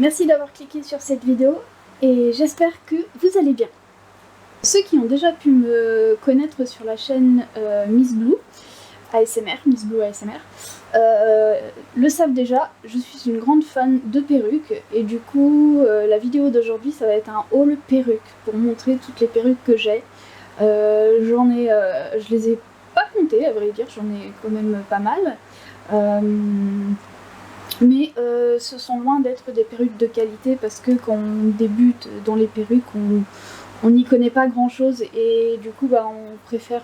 Merci d'avoir cliqué sur cette vidéo et j'espère que vous allez bien. Ceux qui ont déjà pu me connaître sur la chaîne Miss Blue ASMR, le savent déjà, je suis une grande fan de perruques et du coup la vidéo d'aujourd'hui ça va être un haul perruques pour montrer toutes les perruques que j'ai. Je les ai pas comptées à vrai dire, j'en ai quand même pas mal. Mais ce sont loin d'être des perruques de qualité parce que quand on débute dans les perruques, on n'y connaît pas grand chose et du coup on préfère,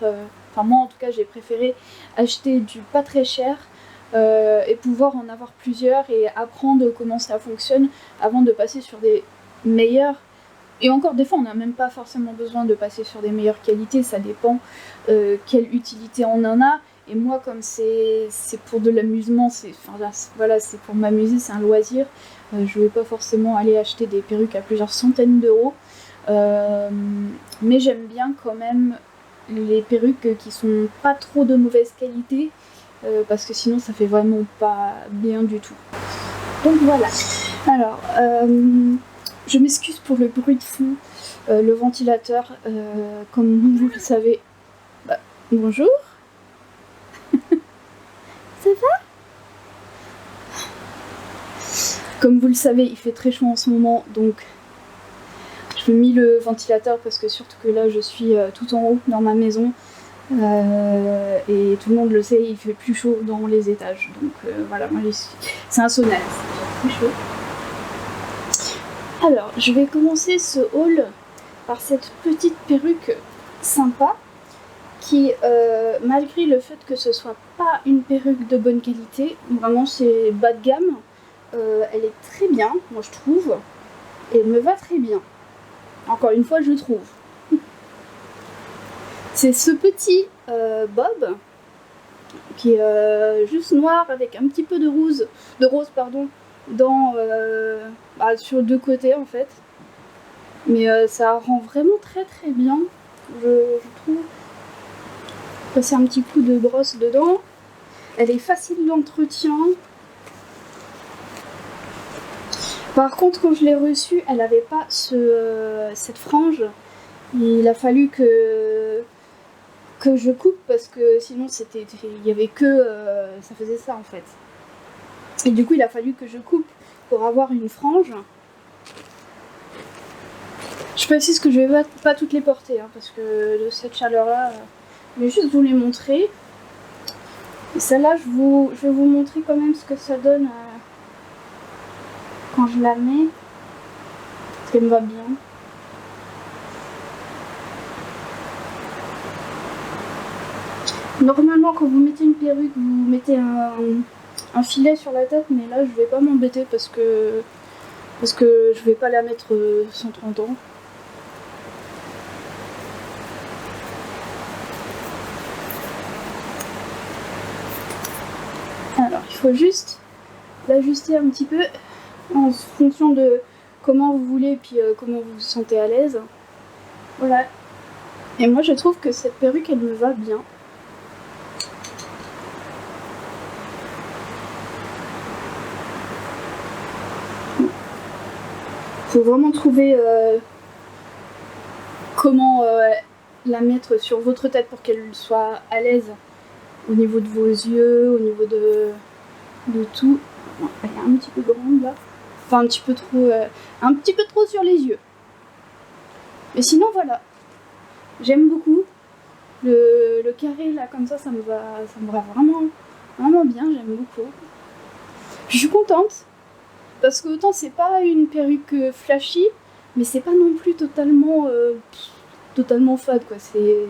enfin moi en tout cas j'ai préféré acheter du pas très cher et pouvoir en avoir plusieurs et apprendre comment ça fonctionne avant de passer sur des meilleurs. Et encore des fois on n'a même pas forcément besoin de passer sur des meilleures qualités, ça dépend quelle utilité on en a. Et moi comme c'est pour de l'amusement, voilà, c'est pour m'amuser, c'est un loisir, je vais pas forcément aller acheter des perruques à plusieurs centaines d'euros. Mais j'aime bien quand même les perruques qui sont pas trop de mauvaise qualité parce que sinon ça fait vraiment pas bien du tout. Donc voilà. Alors je m'excuse pour le bruit de fond, le ventilateur, comme vous le savez. Bonjour. Ça va? Comme vous le savez, il fait très chaud en ce moment, donc je mis le ventilateur parce que surtout que là je suis tout en haut dans ma maison et tout le monde le sait, il fait plus chaud dans les étages. Donc voilà, moi c'est un sauna, c'est plus chaud. Alors, je vais commencer ce haul par cette petite perruque sympa qui, malgré le fait que ce soit pas une perruque de bonne qualité, vraiment c'est bas de gamme, elle est très bien, moi je trouve, et elle me va très bien. Encore une fois, je trouve. C'est ce petit bob qui est juste noir avec un petit peu de rose dans, sur deux côtés en fait. Mais ça rend vraiment très très bien, je trouve. Passer un petit coup de brosse dedans. Elle est facile d'entretien. Par contre, quand je l'ai reçue, elle n'avait pas cette frange. Il a fallu que je coupe parce que sinon il y avait que ça faisait ça en fait. Et du coup, il a fallu que je coupe pour avoir une frange. Je précise que je vais pas toutes les porter hein, parce que de cette chaleur-là, je vais juste vous les montrer. Et celle-là, je vais vous montrer quand même ce que ça donne quand je la mets. Parce qu'elle me va bien. Normalement, quand vous mettez une perruque, vous mettez un filet sur la tête, mais là, je vais pas m'embêter parce que je vais pas la mettre 130 ans. Alors, il faut juste l'ajuster un petit peu en fonction de comment vous voulez et puis comment vous vous sentez à l'aise. Voilà. Et moi, je trouve que cette perruque, elle me va bien. Faut vraiment trouver comment la mettre sur votre tête pour qu'elle soit à l'aise au niveau de vos yeux, au niveau de tout. Bon, elle est un petit peu grande là, enfin un petit peu trop sur les yeux. Mais sinon voilà, j'aime beaucoup le carré là comme ça me va vraiment bien, j'aime beaucoup. Puis je suis contente. Parce que autant c'est pas une perruque flashy, mais c'est pas non plus totalement fade quoi. C'est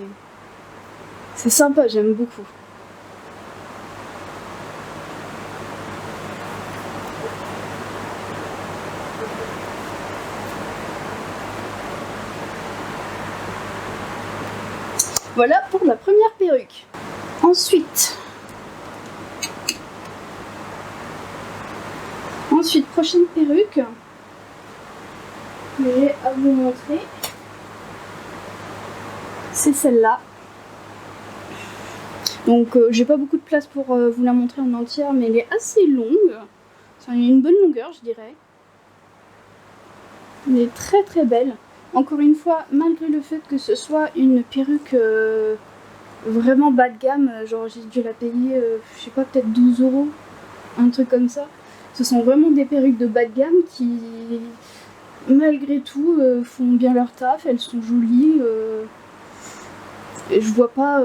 sympa, j'aime beaucoup. Voilà pour la première perruque. Ensuite, prochaine perruque, j'ai à vous montrer, c'est celle-là. Donc j'ai pas beaucoup de place pour vous la montrer en entière, mais elle est assez longue. Ça a une bonne longueur, je dirais. Elle est très très belle. Encore une fois, malgré le fait que ce soit une perruque vraiment bas de gamme, genre j'ai dû la payer, je sais pas, peut-être 12 €, un truc comme ça. Ce sont vraiment des perruques de bas de gamme qui, malgré tout, font bien leur taf, elles sont jolies. Et je vois pas...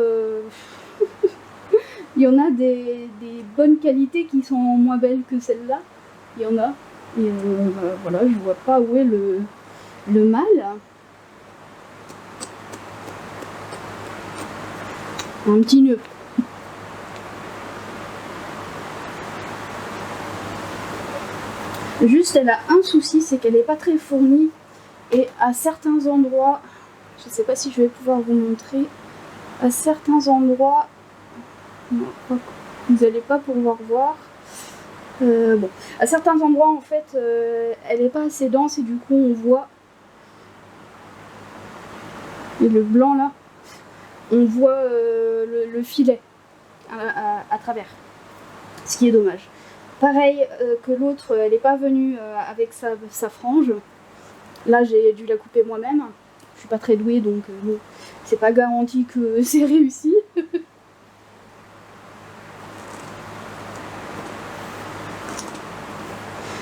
Il y en a des bonnes qualités qui sont moins belles que celle-là. Il y en a. Et voilà, je vois pas où est le mal. Un petit nœud. Juste, elle a un souci, c'est qu'elle n'est pas très fournie. Et à certains endroits, je sais pas si je vais pouvoir vous montrer, à certains endroits, non, vous n'allez pas pouvoir voir. Bon, à certains endroits, en fait, elle n'est pas assez dense et du coup, on voit. Et le blanc là, on voit le filet à travers. Ce qui est dommage. Pareil que l'autre, elle n'est pas venue avec sa frange. Là, j'ai dû la couper moi-même. Je suis pas très douée, donc bon, c'est pas garanti que c'est réussi.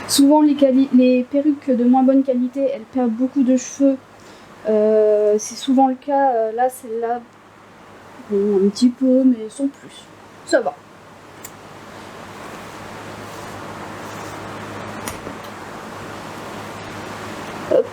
Souvent, les perruques de moins bonne qualité, elles perdent beaucoup de cheveux. C'est souvent le cas. Là, celle-là, bon, un petit peu, mais sans plus. Ça va. Hop.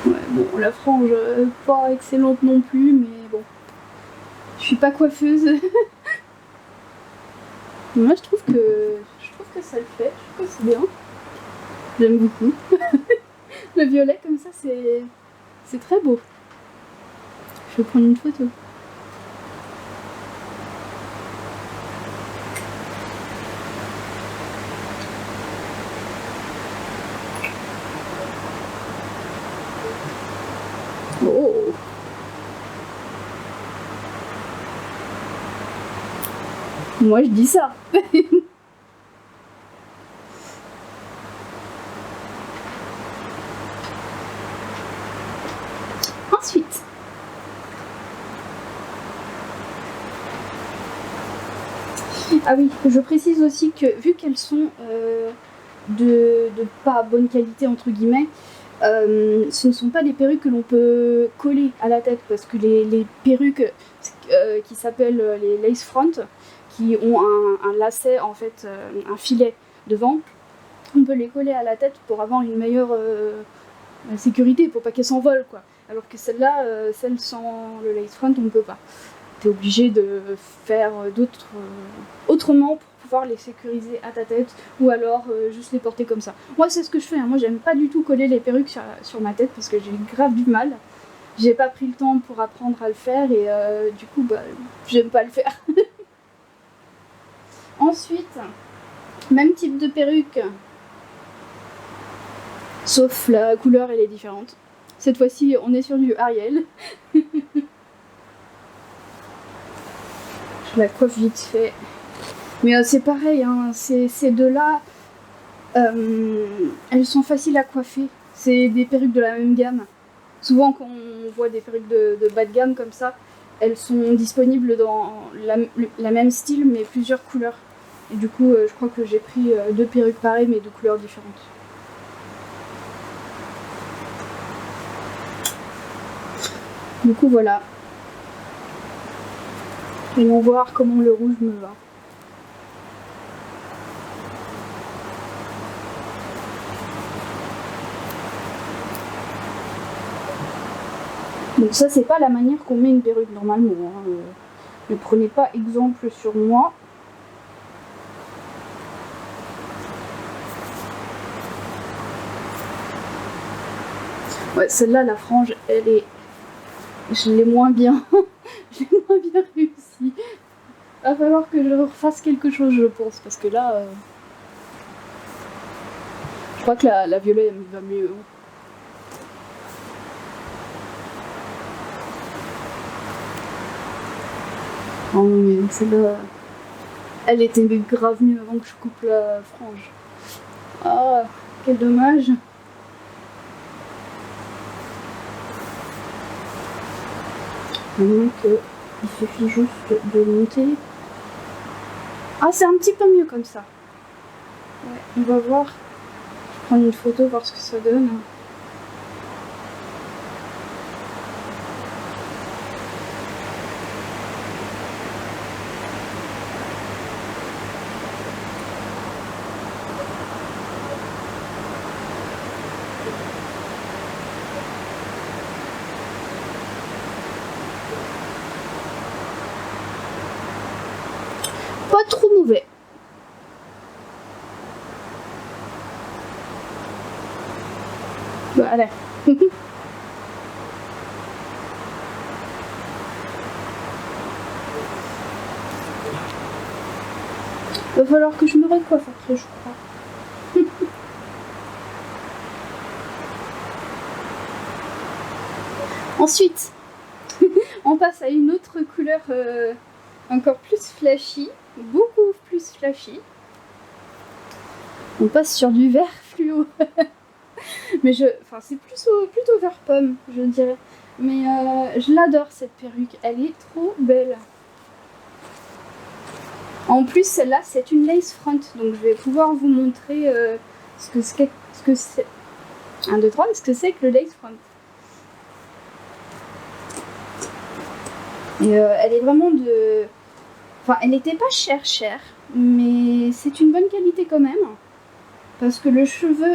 Ouais, bon, la frange, pas excellente non plus, mais bon. Je suis pas coiffeuse. Moi, je trouve que ça le fait. Je trouve que c'est bien. J'aime beaucoup. Le violet comme ça, c'est très beau. Je vais prendre une photo. Oh. Moi, je dis ça. Ensuite, ah oui, je précise aussi que vu qu'elles sont de pas bonne qualité entre guillemets, ce ne sont pas des perruques que l'on peut coller à la tête parce que les perruques qui s'appellent les lace front, qui ont un lacet en fait, un filet devant, on peut les coller à la tête pour avoir une meilleure sécurité, pour pas qu'elles s'envolent quoi. Alors que celle-là, celle sans le lace front, on ne peut pas. T'es obligé de faire autrement pour pouvoir les sécuriser à ta tête ou alors juste les porter comme ça. Moi c'est ce que je fais, hein. Moi j'aime pas du tout coller les perruques sur ma tête parce que j'ai grave du mal. J'ai pas pris le temps pour apprendre à le faire et du coup bah, j'aime pas le faire. Ensuite, même type de perruque, sauf la couleur elle est différente. Cette fois-ci on est sur du Ariel. Je la coiffe vite fait. Mais c'est pareil, hein, ces deux-là, elles sont faciles à coiffer. C'est des perruques de la même gamme. Souvent quand on voit des perruques de bas de gamme comme ça, elles sont disponibles dans la même style mais plusieurs couleurs. Et du coup je crois que j'ai pris deux perruques pareilles mais de couleurs différentes. Du coup voilà. Allons voir comment le rouge me va. Donc ça c'est pas la manière qu'on met une perruque normalement, hein. Ne prenez pas exemple sur moi. Ouais, celle-là, la frange, elle est Je l'ai moins bien. Je l'ai moins bien réussi. Va falloir que je refasse quelque chose, je pense, parce que là, je crois que la violet elle me va mieux. Oh mais celle-là, elle était grave mieux avant que je coupe la frange. Ah, quel dommage. Donc, il suffit juste de monter. Ah, c'est un petit peu mieux comme ça. Ouais, on va voir. Je vais prendre une photo, voir ce que ça donne. Pas trop mauvais. Voilà. Va falloir que je me recoiffe après, je crois. Ensuite, on passe à une autre couleur encore plus flashy, beaucoup plus flashy. On passe sur du vert fluo. Mais c'est plutôt vert pomme, je dirais. Mais je l'adore cette perruque, elle est trop belle. En plus, celle-là, c'est une lace front, donc je vais pouvoir vous montrer ce que c'est. 1, 2, 3, ce que c'est que le lace front. Et elle est vraiment de... Enfin, elle n'était pas chère, mais c'est une bonne qualité quand même. Parce que le cheveu,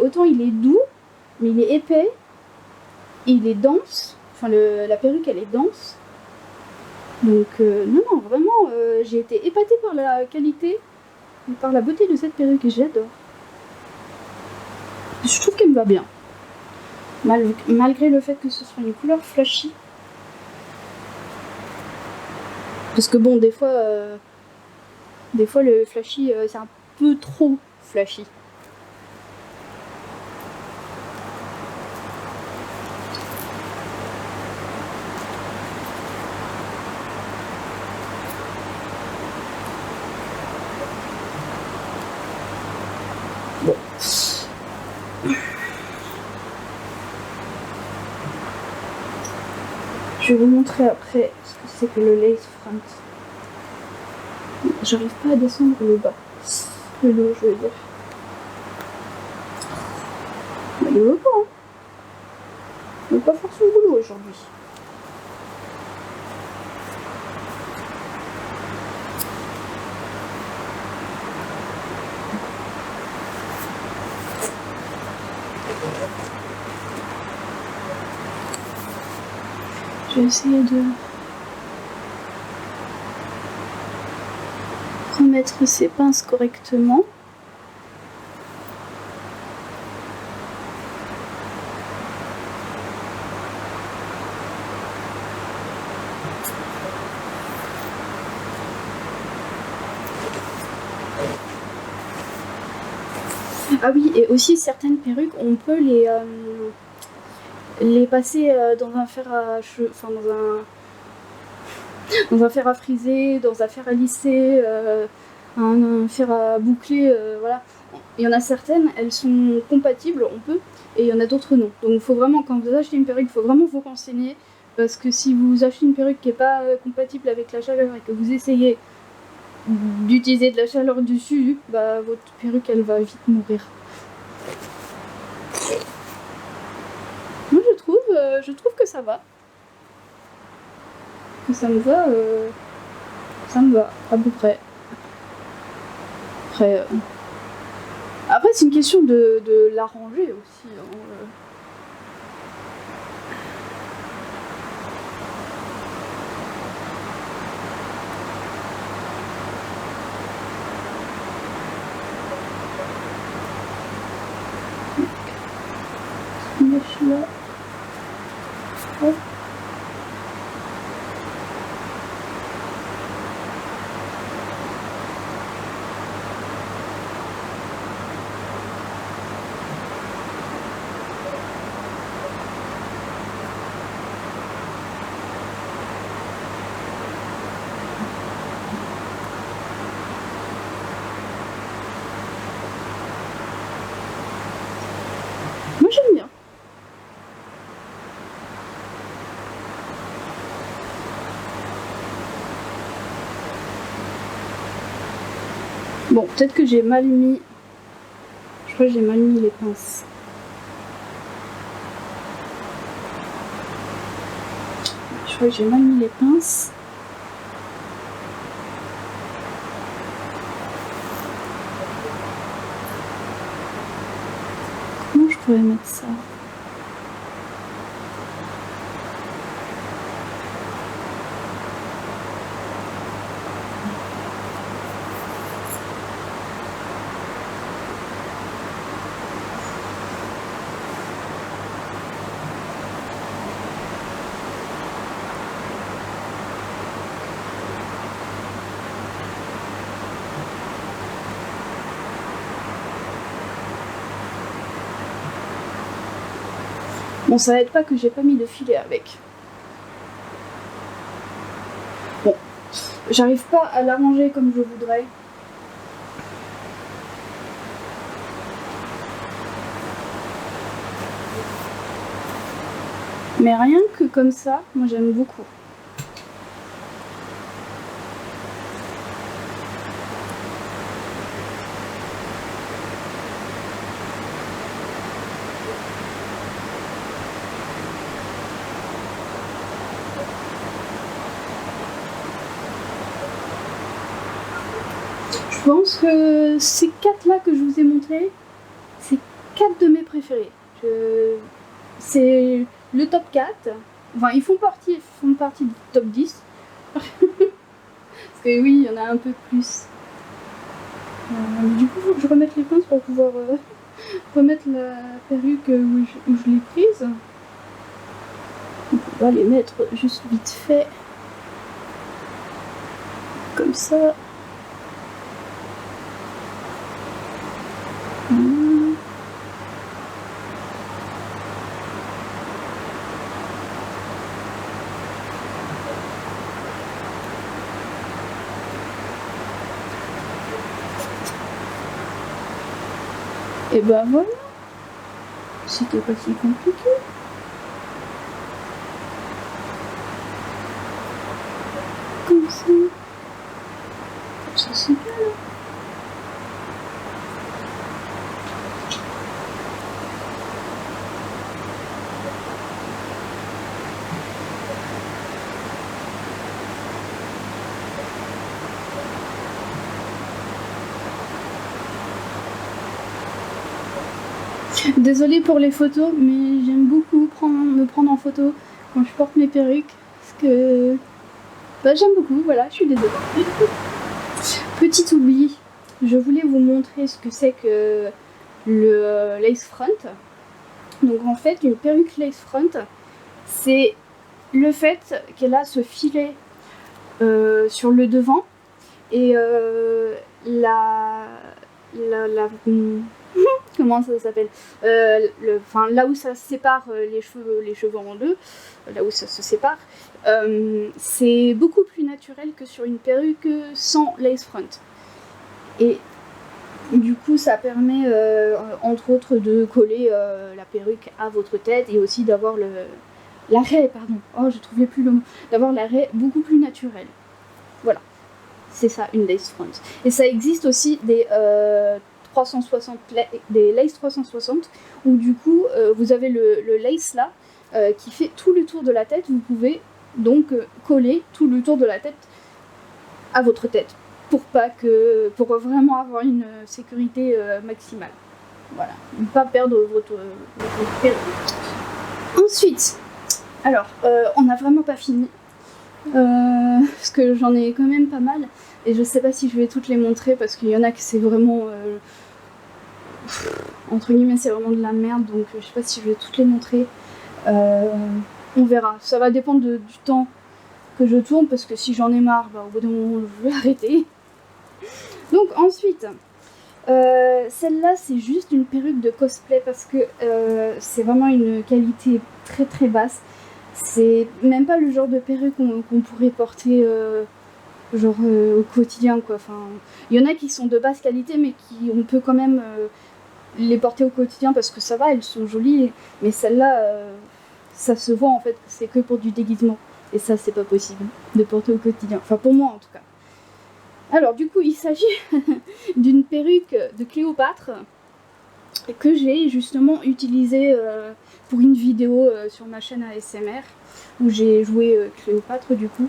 autant il est doux, mais il est épais, et il est dense. Enfin, la perruque, elle est dense. Donc, non, vraiment, j'ai été épatée par la qualité et par la beauté de cette perruque, et j'adore. Je trouve qu'elle me va bien. Malgré le fait que ce soit une couleur flashy. Parce que bon, des fois le flashy, c'est un peu trop flashy. Bon. Je vais vous montrer après ce que c'est que le lace front. J'arrive pas à descendre le bas. Le dos, je veux dire. Bah, il veut pas, hein. Il veut pas faire son boulot aujourd'hui. Je vais essayer de remettre ses pinces correctement. Ah oui, et aussi certaines perruques, on peut les passer dans un fer à cheveux, enfin dans un fer à friser, dans un fer à lisser, un fer à boucler, voilà. Il y en a certaines, elles sont compatibles, on peut, et il y en a d'autres non. Donc il faut vraiment, quand vous achetez une perruque, il faut vraiment vous renseigner, parce que si vous achetez une perruque qui n'est pas compatible avec la chaleur et que vous essayez d'utiliser de la chaleur dessus, bah votre perruque elle va vite mourir. Moi je trouve que ça va. Que ça me va à peu près. Après c'est une question de l'arranger aussi. Hein. Là. Hop. Bon, peut-être que j'ai mal mis... Je crois que j'ai mal mis les pinces. Je crois que j'ai mal mis les pinces. Comment je pourrais mettre ça? Bon, ça aide pas que j'ai pas mis de filet avec. Bon, j'arrive pas à l'arranger comme je voudrais. Mais rien que comme ça, moi j'aime beaucoup. Je pense que ces 4 là que je vous ai montré, c'est 4 de mes préférés. C'est le top 4. Enfin, ils font partie du top 10. Parce que oui, il y en a un peu plus. Du coup, il faut que je remette les pinces pour pouvoir remettre la perruque où je l'ai prise. Donc, on va les mettre juste vite fait. Comme ça. Et ben voilà, c'était pas si compliqué. Comme ça c'est bien là. Désolée pour les photos, mais j'aime beaucoup me prendre en photo quand je porte mes perruques. Parce que bah, j'aime beaucoup, voilà, je suis désolée. Petit oubli, je voulais vous montrer ce que c'est que le lace front. Donc en fait, une perruque lace front, c'est le fait qu'elle a ce filet sur le devant et comment ça s'appelle, là où ça sépare les cheveux en deux, là où ça se sépare, c'est beaucoup plus naturel que sur une perruque sans lace front. Et du coup, ça permet entre autres de coller la perruque à votre tête et aussi d'avoir l'arrêt, pardon, oh je trouvais plus le mot, d'avoir l'arrêt beaucoup plus naturel. Voilà, c'est ça une lace front. Et ça existe aussi des 360, des lace 360 où du coup vous avez le lace là qui fait tout le tour de la tête. Vous pouvez donc coller tout le tour de la tête à votre tête pour vraiment avoir une sécurité maximale. Voilà, ne pas perdre votre perruque. Ensuite, alors on n'a vraiment pas fini parce que j'en ai quand même pas mal et je sais pas si je vais toutes les montrer parce qu'il y en a que c'est vraiment entre guillemets c'est vraiment de la merde, donc je sais pas si je vais toutes les montrer. On verra, ça va dépendre du temps que je tourne parce que si j'en ai marre, bah, au bout d'un moment je vais arrêter. Donc ensuite, celle-là c'est juste une perruque de cosplay parce que c'est vraiment une qualité très très basse. C'est même pas le genre de perruque qu'on pourrait porter au quotidien quoi. Enfin, il y en a qui sont de basse qualité mais on peut quand même les porter au quotidien parce que ça va, elles sont jolies, mais celle-là ça se voit en fait, c'est que pour du déguisement et ça c'est pas possible de porter au quotidien, enfin pour moi en tout cas. Alors du coup, il s'agit d'une perruque de Cléopâtre que j'ai justement utilisée pour une vidéo sur ma chaîne ASMR où j'ai joué Cléopâtre du coup.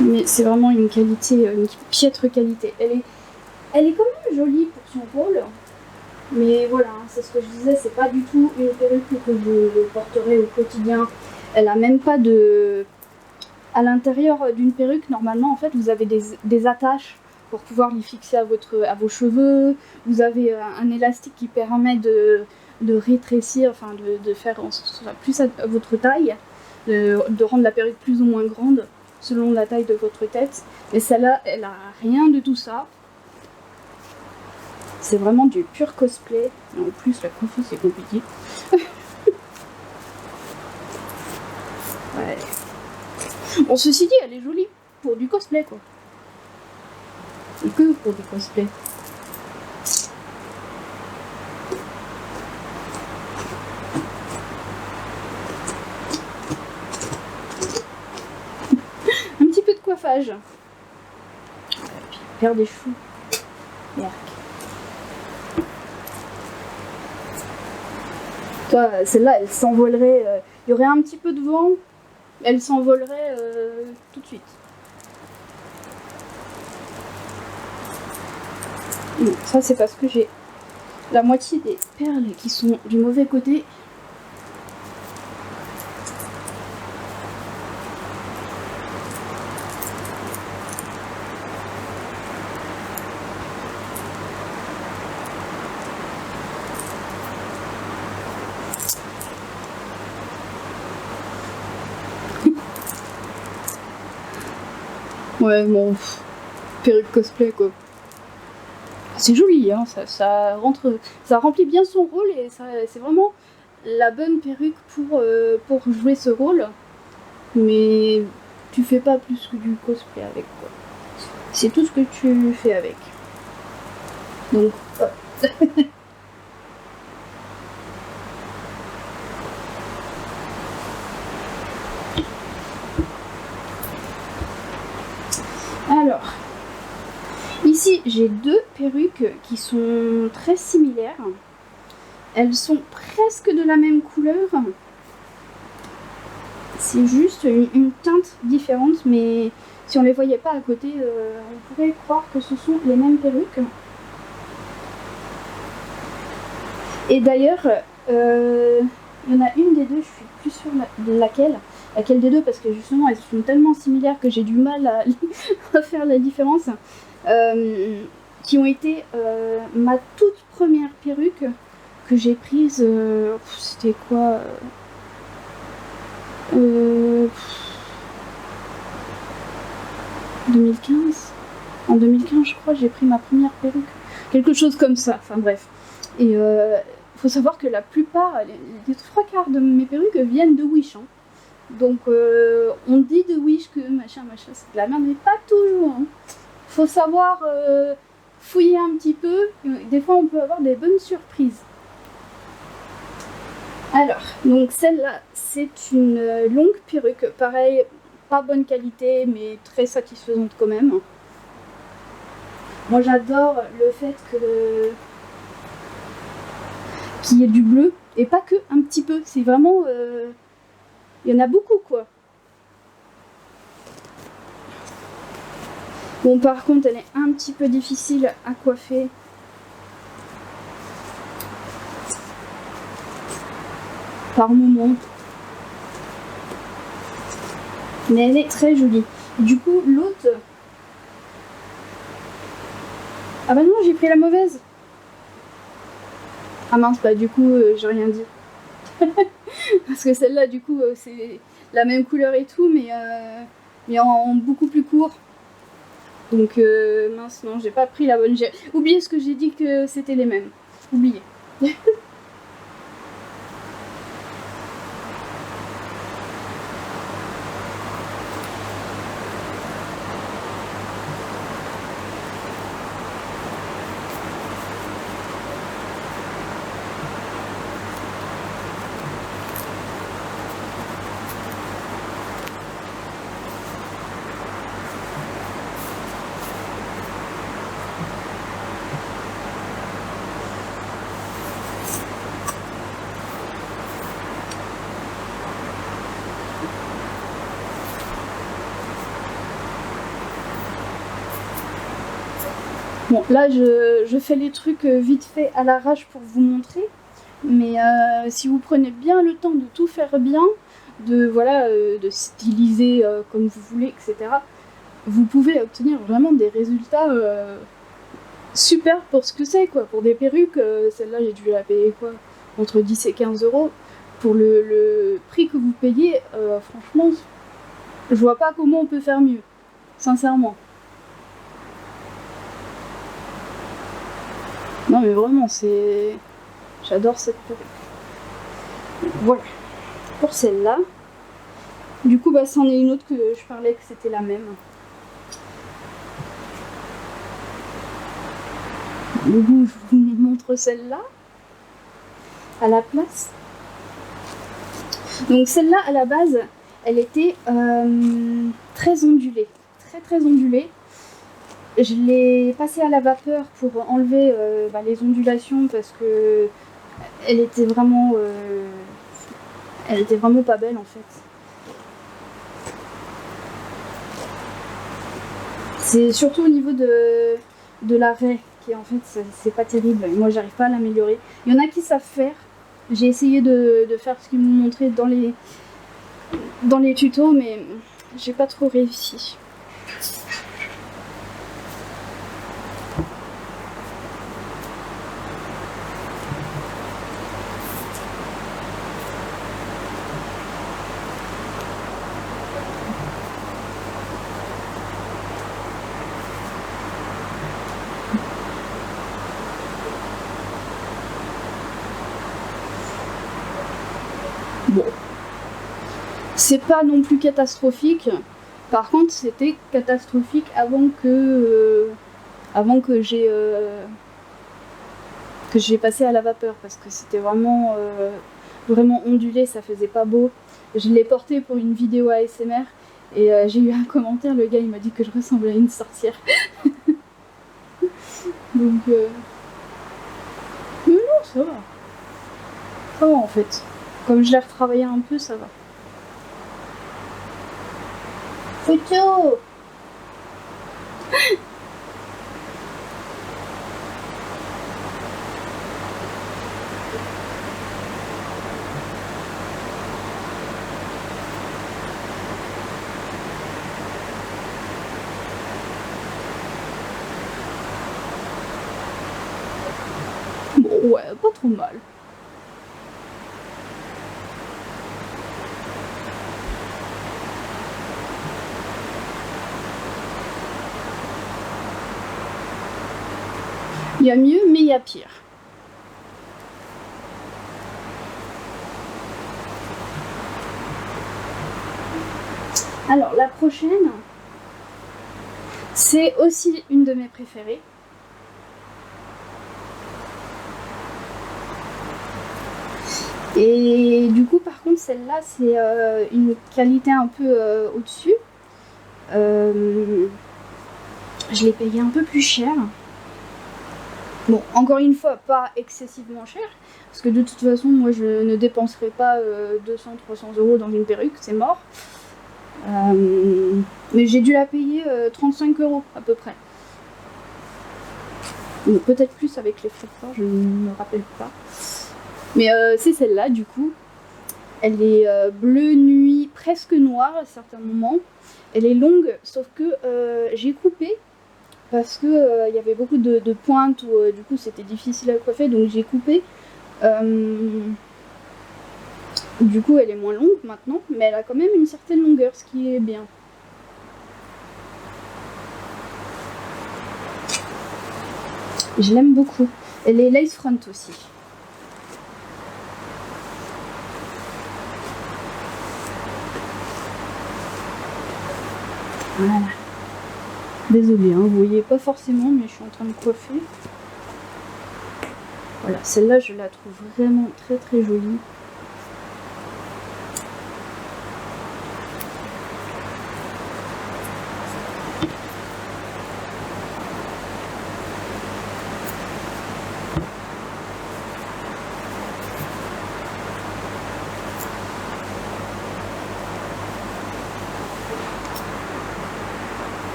Mais c'est vraiment une qualité, une piètre qualité. Elle est quand même jolie pour son rôle. Mais voilà, c'est ce que je disais, c'est pas du tout une perruque que je porterai au quotidien. Elle a même pas de... À l'intérieur d'une perruque, normalement, en fait, vous avez des attaches pour pouvoir les fixer à vos cheveux. Vous avez un élastique qui permet de rétrécir, enfin de faire en sorte que ce soit plus à votre taille, de rendre la perruque plus ou moins grande selon la taille de votre tête. Mais celle-là, elle a rien de tout ça. C'est vraiment du pur cosplay. Et en plus, la coiffure, c'est compliqué. Ouais. Bon, ceci dit, elle est jolie pour du cosplay, quoi. Et que pour du cosplay. Un petit peu de coiffage. Et puis, perdre des cheveux. Merde. Toi, celle-là, elle s'envolerait. Il y aurait un petit peu de vent, elle s'envolerait tout de suite. Non, ça, c'est parce que j'ai la moitié des perles qui sont du mauvais côté. Ouais, bon, perruque cosplay quoi. C'est joli, hein, ça remplit bien son rôle et c'est vraiment la bonne perruque pour jouer ce rôle. Mais tu fais pas plus que du cosplay avec quoi. C'est tout ce que tu fais avec. Donc, alors, ici j'ai deux perruques qui sont très similaires. Elles sont presque de la même couleur. C'est juste une teinte différente, mais si on les voyait pas à côté, on pourrait croire que ce sont les mêmes perruques. Et d'ailleurs, il y en a une des deux, je suis plus sûre de laquelle des deux, parce que justement elles sont tellement similaires que j'ai du mal à faire la différence, qui ont été ma toute première perruque que j'ai prise, c'était quoi 2015. En 2015, je crois, j'ai pris ma première perruque. Quelque chose comme ça, enfin bref. Et faut savoir que la plupart, les trois quarts de mes perruques viennent de Wish. Hein. Donc on dit de Wish que machin, c'est de la merde, mais pas toujours. Hein. Faut savoir fouiller un petit peu. Des fois, on peut avoir des bonnes surprises. Alors, donc celle-là, c'est une longue perruque. Pareil, pas bonne qualité, mais très satisfaisante quand même. Moi, j'adore le fait qu'il y ait du bleu, et pas que un petit peu. C'est vraiment... il y en a beaucoup, quoi. Bon, par contre, elle est un petit peu difficile à coiffer. Par moment. Mais elle est très jolie. Du coup, l'autre... Ah bah non, j'ai pris la mauvaise. Ah mince, bah du coup, j'ai rien dit. Parce que celle-là, du coup, c'est la même couleur et tout, mais en beaucoup plus court. Donc, mince, non, j'ai pas pris la bonne. J'ai oublié ce que j'ai dit que c'était les mêmes. Oublié. Bon, là, je fais les trucs vite fait à l'arrache pour vous montrer. Mais si vous prenez bien le temps de tout faire bien, de, voilà, de styliser comme vous voulez, etc., vous pouvez obtenir vraiment des résultats super pour ce que c'est, quoi. Pour des perruques, celle-là, j'ai dû la payer, quoi, entre 10 et 15 euros. Pour le prix que vous payez, franchement, je vois pas comment on peut faire mieux, sincèrement. Non mais vraiment, c'est... J'adore cette perruque. Voilà, pour celle-là. Du coup, bah, c'en est une autre que je parlais que c'était la même. Du coup, je vous montre celle-là, à la place. Donc celle-là, à la base, elle était très ondulée. Très ondulée. Je l'ai passée à la vapeur pour enlever les ondulations parce que elle était vraiment pas belle en fait. C'est surtout au niveau de la raie qui en fait c'est pas terrible. Moi j'arrive pas à l'améliorer. Il y en a qui savent faire. J'ai essayé de faire ce qu'ils m'ont montré dans les tutos mais j'ai pas trop réussi. Bon, c'est pas non plus catastrophique. Par contre, c'était catastrophique avant que j'ai passé à la vapeur parce que c'était vraiment ondulé, ça faisait pas beau. Je l'ai porté pour une vidéo ASMR et j'ai eu un commentaire, le gars il m'a dit que je ressemblais à une sorcière. Donc mais non, ça va. Ça va en fait. Comme je l'ai retravaillé un peu, ça va. Photo. Bon, ouais, pas trop mal. Il y a mieux, mais il y a pire. Alors, la prochaine, c'est aussi une de mes préférées. Et du coup, par contre, celle-là, c'est une qualité un peu au-dessus. Je l'ai payée un peu plus cher. Bon, encore une fois, pas excessivement cher, parce que de toute façon, moi, je ne dépenserai pas 200-300 euros dans une perruque, c'est mort. Mais j'ai dû la payer 35 euros à peu près. Peut-être plus avec les frais de port, je ne me rappelle pas. Mais c'est celle-là, du coup. Elle est bleu nuit, presque noire à certains moments. Elle est longue, sauf que j'ai coupé parce que y avait beaucoup de pointes où du coup c'était difficile à coiffer, donc j'ai coupé. Du coup elle est moins longue maintenant, mais elle a quand même une certaine longueur, ce qui est bien. Je l'aime beaucoup. Elle est lace front aussi. Voilà. Désolée, hein, vous voyez pas forcément, mais je suis en train de coiffer. Voilà, celle-là, je la trouve vraiment très jolie.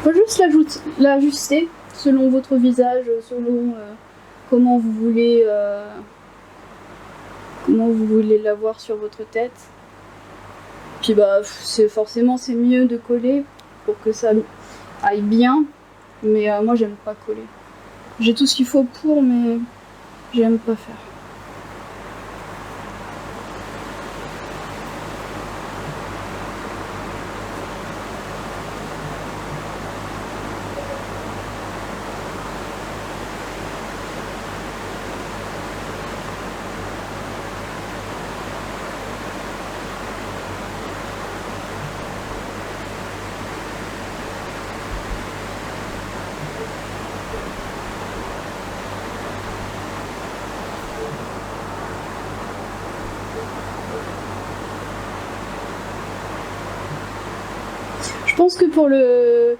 Faut juste l'ajuster selon votre visage, selon comment vous voulez l'avoir sur votre tête. Puis bah forcément c'est mieux de coller pour que ça aille bien, mais moi j'aime pas coller. J'ai tout ce qu'il faut pour, mais j'aime pas faire. Je pense que pour le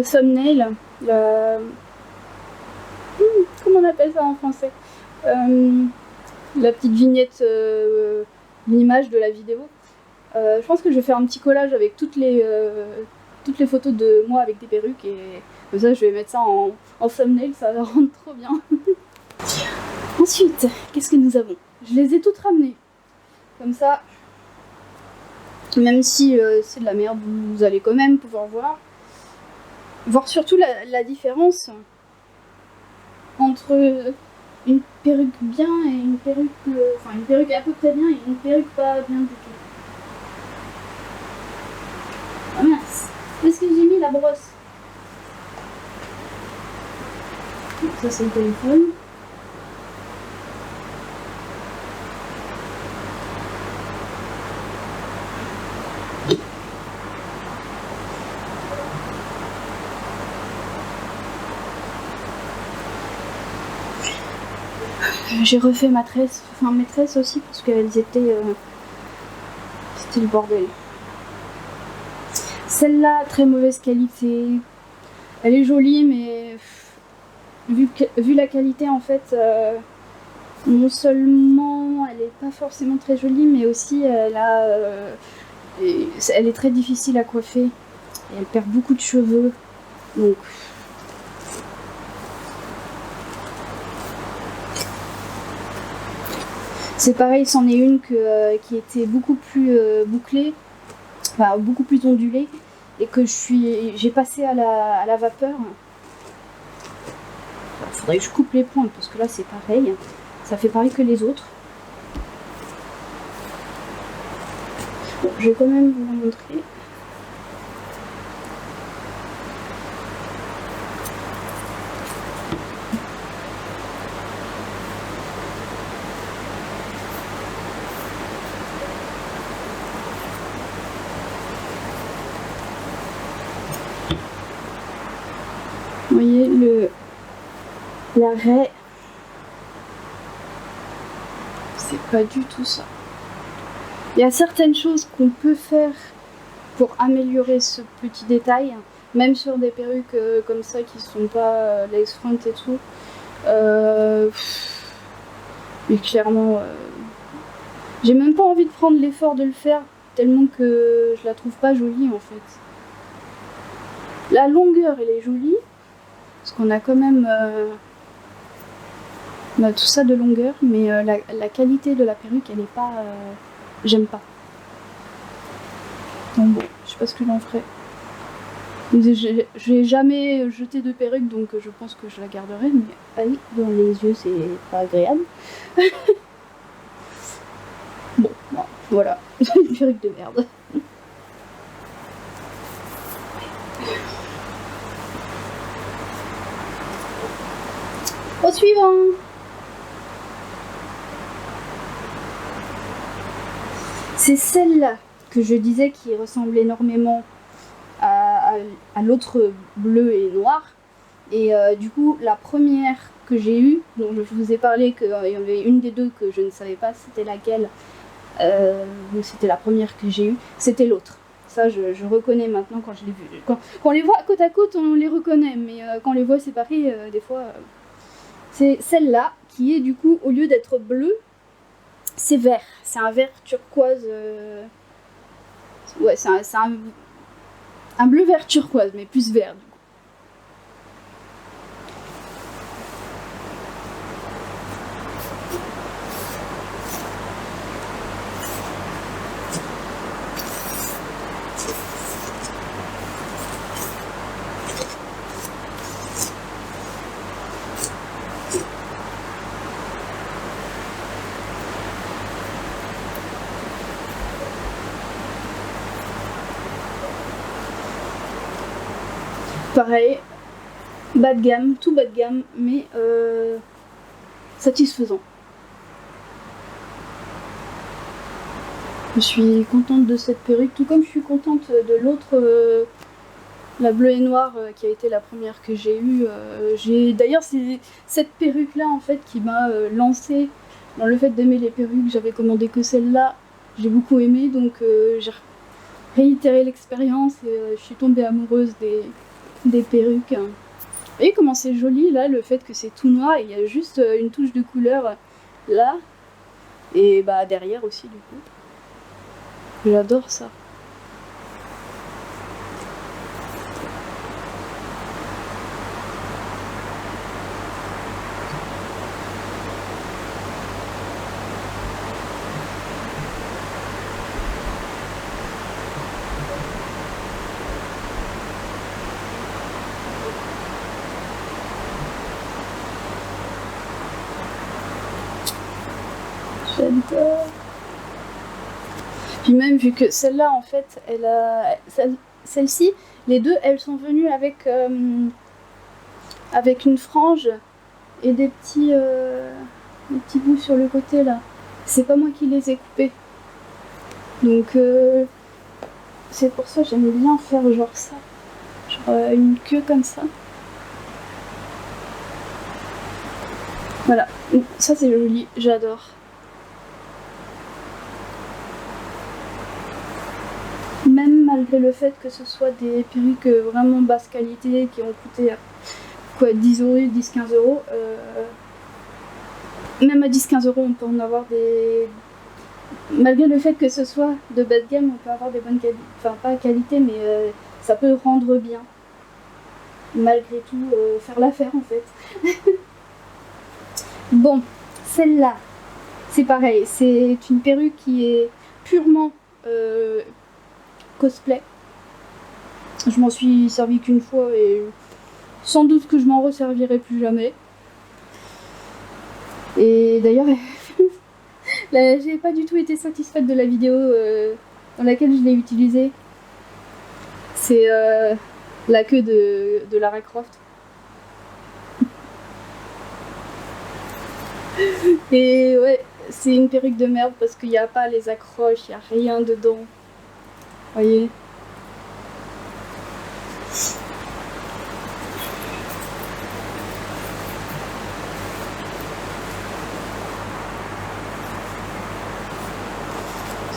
thumbnail, comment on appelle ça en français, la petite vignette, l'image de la vidéo, je pense que je vais faire un petit collage avec toutes les photos de moi avec des perruques, et ça je vais mettre ça en thumbnail, ça va rendre trop bien. Ensuite, qu'est-ce que nous avons? Je les ai toutes ramenées, comme ça. Même si c'est de la merde, vous allez quand même pouvoir voir surtout la différence entre une perruque bien et une perruque, enfin une perruque à peu près bien et une perruque pas bien du tout. Ah mince, où est-ce que j'ai mis la brosse? Ça c'est le téléphone. J'ai refait mes tresses aussi parce qu'elles étaient... c'était le bordel. Celle-là, très mauvaise qualité. Elle est jolie, mais vu la qualité, en fait, non seulement elle est pas forcément très jolie, mais aussi elle est très difficile à coiffer. Et elle perd beaucoup de cheveux. Donc... c'est pareil, c'en est une qui était beaucoup plus bouclée, enfin beaucoup plus ondulée, et que j'ai passé à la vapeur. Il faudrait que je coupe les pointes parce que là c'est pareil, ça fait pareil que les autres. Bon, je vais quand même vous la montrer. Vous voyez la raie, c'est pas du tout ça. Il y a certaines choses qu'on peut faire pour améliorer ce petit détail, même sur des perruques comme ça qui sont pas lace front et tout. Mais clairement, j'ai même pas envie de prendre l'effort de le faire, tellement que je la trouve pas jolie en fait. La longueur elle est jolie, parce qu'on a quand même on a tout ça de longueur, mais la qualité de la perruque elle est pas... j'aime pas. Donc bon, je sais pas ce que j'en ferai. J'ai jamais jeté de perruque, donc je pense que je la garderai, mais aïe, dans les yeux c'est pas agréable. Bon, voilà, une perruque de merde. Au suivant. C'est celle-là que je disais qui ressemble énormément à l'autre bleu et noir. Et du coup, la première que j'ai eue, dont je vous ai parlé qu'il y avait une des deux que je ne savais pas c'était laquelle, donc c'était la première que j'ai eue, c'était l'autre. Ça, je reconnais maintenant quand je l'ai vu. Quand on les voit côte à côte, on les reconnaît, mais quand on les voit séparés, des fois... c'est celle-là qui est du coup, au lieu d'être bleu, c'est vert. C'est un vert turquoise. Ouais, c'est un... Un bleu vert turquoise, mais plus vert du coup. Pareil, bas de gamme, tout bas de gamme, mais satisfaisant. Je suis contente de cette perruque, tout comme je suis contente de l'autre, la bleue et noire, qui a été la première que j'ai eue. D'ailleurs, c'est cette perruque-là en fait qui m'a lancée dans le fait d'aimer les perruques. J'avais commandé que celle-là, j'ai beaucoup aimé, donc j'ai réitéré l'expérience et je suis tombée amoureuse des perruques. Vous voyez comment c'est joli là, le fait que c'est tout noir et il y a juste une touche de couleur là et bah derrière aussi du coup. J'adore ça. J'adore. Puis même vu que celle-là en fait, celle-ci, les deux, elles sont venues avec une frange et des petits bouts sur le côté là. C'est pas moi qui les ai coupés. Donc c'est pour ça que j'aimais bien faire genre ça. Genre une queue comme ça. Voilà, ça c'est joli, j'adore. Même malgré le fait que ce soit des perruques vraiment basse qualité qui ont coûté quoi, 10 euros, 10-15 euros. Même à 10-15 euros, on peut en avoir des. Malgré le fait que ce soit de bas de gamme, on peut avoir des bonnes qualités. Enfin, pas qualité, mais ça peut rendre bien. Malgré tout, faire l'affaire en fait. Bon, celle-là, c'est pareil. C'est une perruque qui est purement cosplay. Je m'en suis servi qu'une fois et sans doute que je m'en resservirai plus jamais. Et d'ailleurs, j'ai pas du tout été satisfaite de la vidéo dans laquelle je l'ai utilisée. C'est la queue de Lara Croft. Et ouais, c'est une perruque de merde parce qu'il n'y a pas les accroches, il n'y a rien dedans. Voyez.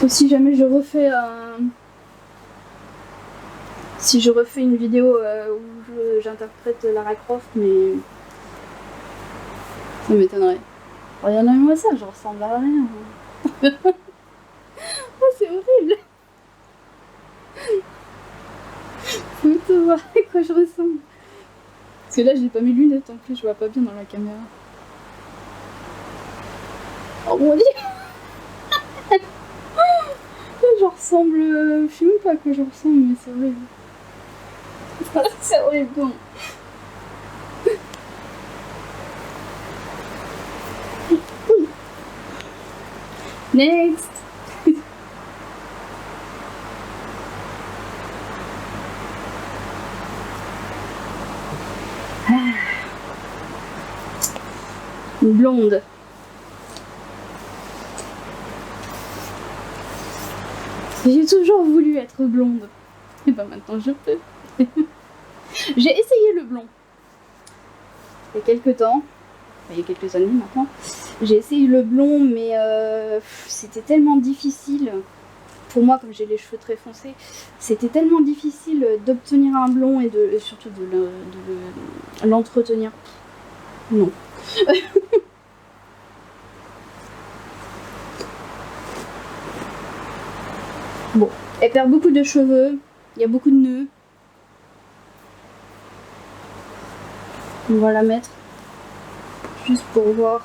Si jamais je refais si je refais une vidéo où j'interprète Lara Croft, mais ça m'étonnerait. Regardez-moi ça, je ressemble à rien. Oh, c'est horrible. Faut te voir à quoi je ressemble. Parce que là, j'ai pas mes lunettes en plus, je vois pas bien dans la caméra. Oh mon dieu. Je ressemble. Je sais même pas à quoi je ressemble, mais c'est horrible. C'est horrible, bon. Next. Une blonde. J'ai toujours voulu être blonde. Et ben maintenant je peux. J'ai essayé le blond. Il y a quelques temps. Il y a quelques années maintenant. J'ai essayé le blond, mais c'était tellement difficile. Pour moi, comme j'ai les cheveux très foncés, c'était tellement difficile d'obtenir un blond et surtout de l'entretenir. Non. Bon, elle perd beaucoup de cheveux, il y a beaucoup de nœuds, On va la mettre juste pour voir.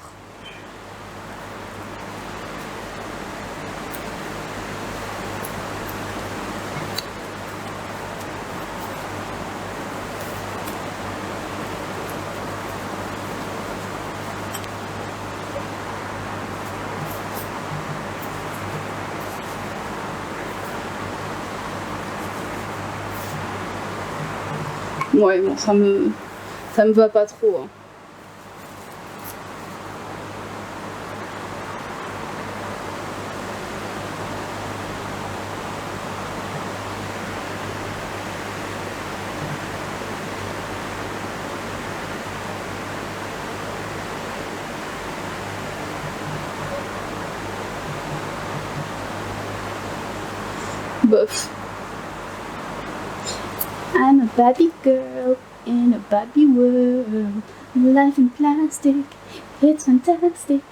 Ouais, bon, ça me va pas trop. Hein. Bof. I'm a Barbie girl in a Barbie world. Life in plastic, it's fantastic.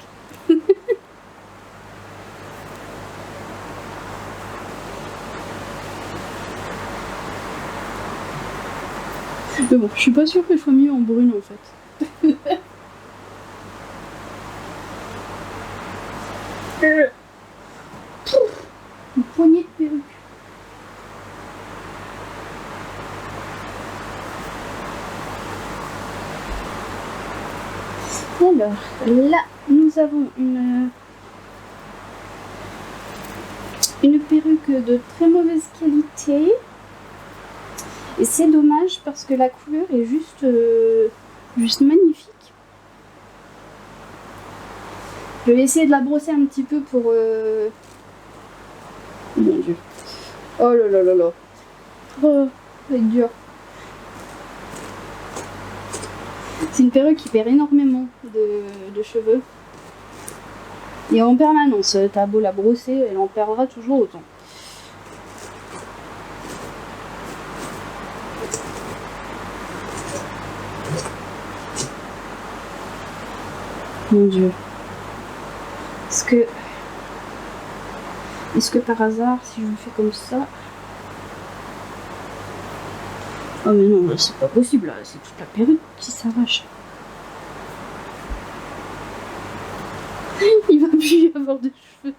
Mais bon, je suis pas sûre que je sois mieux en brune en fait. Une poignée de perruque. Alors, là, nous avons une perruque de très mauvaise qualité. Et c'est dommage parce que la couleur est juste magnifique. Je vais essayer de la brosser un petit peu pour... Mon Dieu. Oh là là là là. Oh, c'est dur. C'est une perruque qui perd énormément de cheveux. Et en permanence, t'as beau la brosser, elle en perdra toujours autant. Mon Dieu. Est-ce que par hasard, si je le fais comme ça... Oh mais non, c'est pas possible, là, c'est toute la perruque qui s'arrache. Il va plus y avoir de cheveux.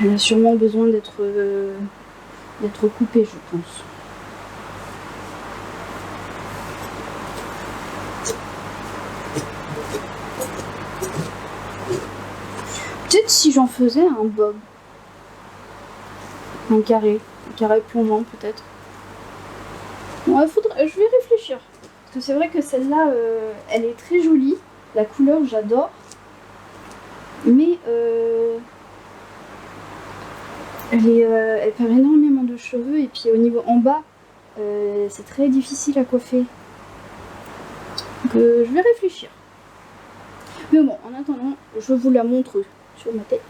Elle a sûrement besoin d'être coupée, je pense. Peut-être si j'en faisais un bob. Un carré plongeant peut-être. Ouais, je vais réfléchir. Parce que c'est vrai que celle-là, elle est très jolie. La couleur, j'adore. Mais elle perd énormément de cheveux. Et puis au niveau en bas, c'est très difficile à coiffer. Donc je vais réfléchir. Mais bon, en attendant, je vous la montre sur ma tête.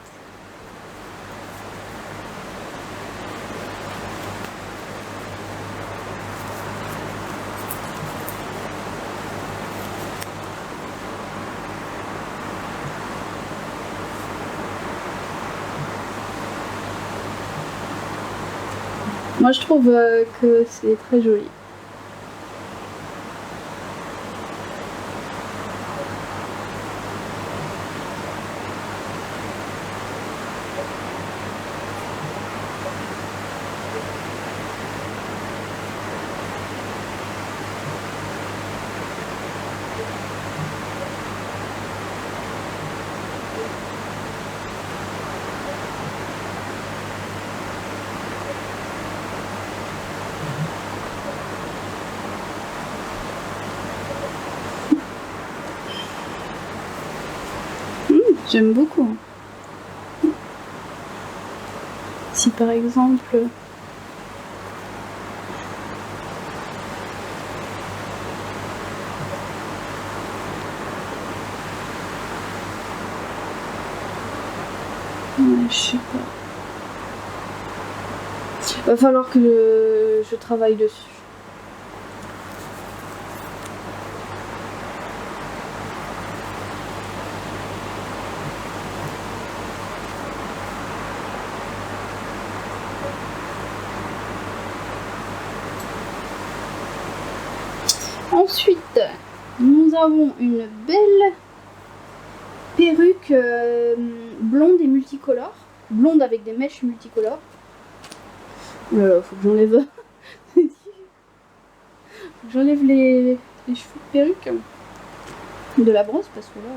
Moi je trouve que c'est très joli. J'aime beaucoup. Si par exemple... Ouais, je sais pas. Va falloir que je travaille dessus. Ensuite, nous avons une belle perruque blonde et multicolore. Blonde avec des mèches multicolores. Oh là là, faut que j'enlève. J'enlève les cheveux de perruque de la brosse parce que là.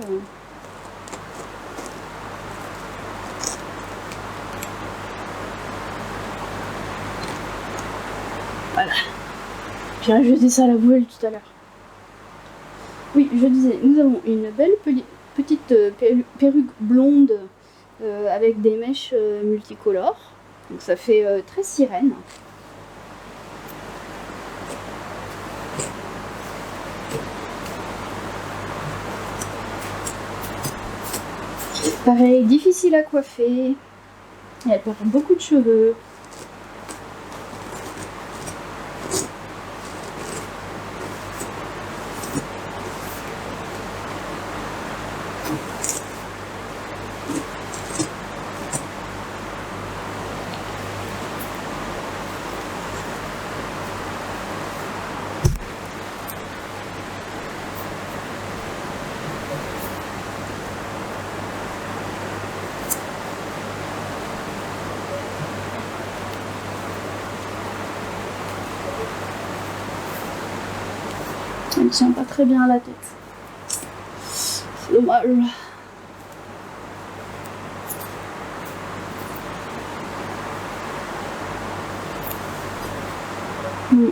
Voilà. J'ai jeté ça à la poubelle tout à l'heure. Oui, je disais, nous avons une belle petite perruque blonde avec des mèches multicolores. Donc ça fait très sirène. Pareil, difficile à coiffer. Et elle perd beaucoup de cheveux. Elle tient pas très bien à la tête. C'est dommage. Je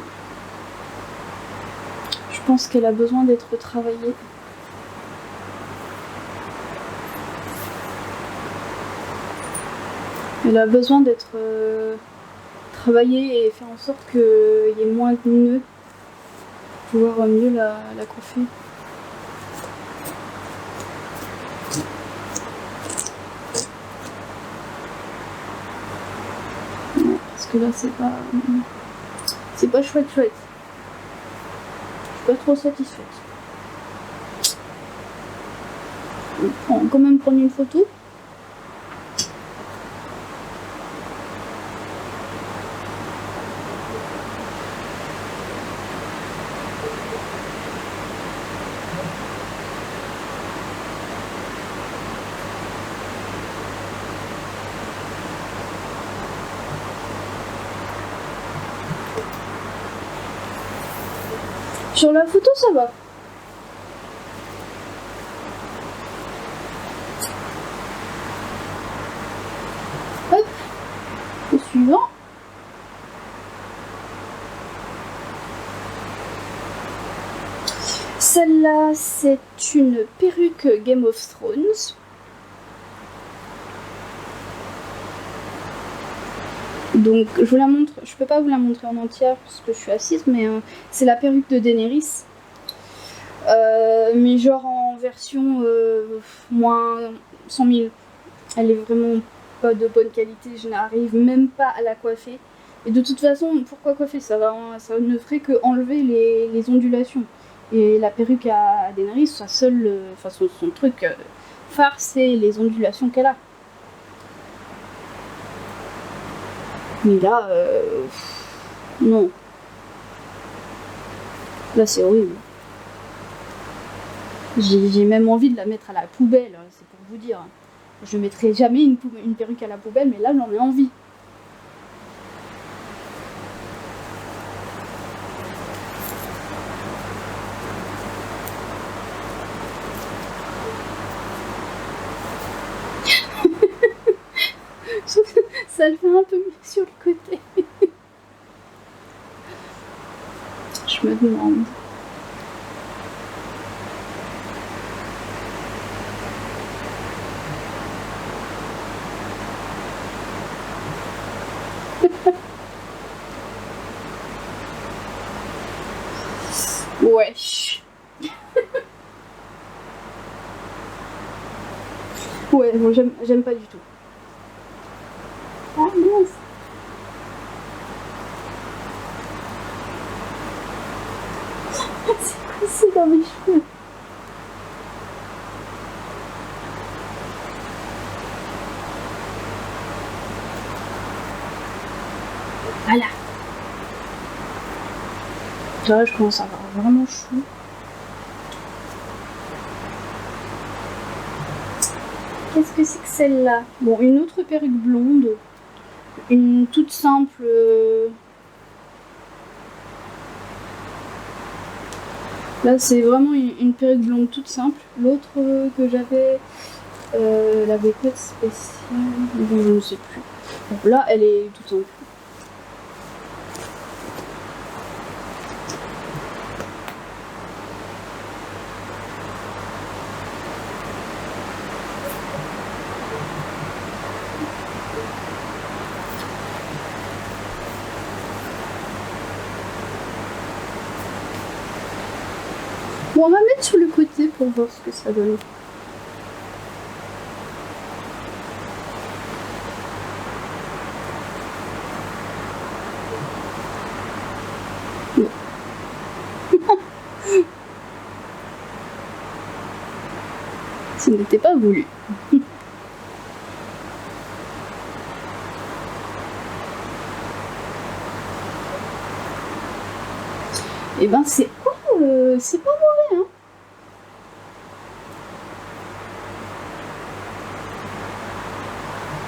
pense qu'elle a besoin d'être travaillée. Elle a besoin d'être travaillée et faire en sorte qu'il y ait moins de nœuds pour pouvoir mieux la coiffer. Ouais, parce que là c'est pas chouette. Je suis pas trop satisfaite. On va quand même prendre une photo. Sur la photo, ça va. Hop, le suivant. Celle-là, c'est une perruque Game of Thrones. Donc je vous la montre, je peux pas vous la montrer en entière parce que je suis assise, mais c'est la perruque de Daenerys. Mais genre en version moins 100 000. Elle est vraiment pas de bonne qualité, je n'arrive même pas à la coiffer. Et de toute façon, pourquoi coiffer? Ça ne ferait que enlever les ondulations. Et la perruque à Daenerys, son truc phare, c'est les ondulations qu'elle a. Mais là, non. Là, c'est horrible. J'ai même envie de la mettre à la poubelle, c'est pour vous dire. Je ne mettrai jamais une perruque à la poubelle, mais là, j'en ai envie. Ça le fait un peu mieux sur le côté. Je me demande. Wesh. Ouais, bon, j'aime pas du tout. Ah mince. C'est coincé dans mes cheveux. Voilà. Là, je commence à avoir vraiment chaud. Qu'est-ce que c'est que celle-là? Bon, une autre perruque blonde. Une toute simple. Là, c'est vraiment une perruque blonde toute simple. L'autre que j'avais, elle avait quoi de spécial? Bon, je ne sais plus. Bon, là, elle est toute simple. Bon, on va mettre sur le côté pour voir ce que ça donne. Non. Ce n'était pas voulu. Et ben c'est pas mauvais, hein.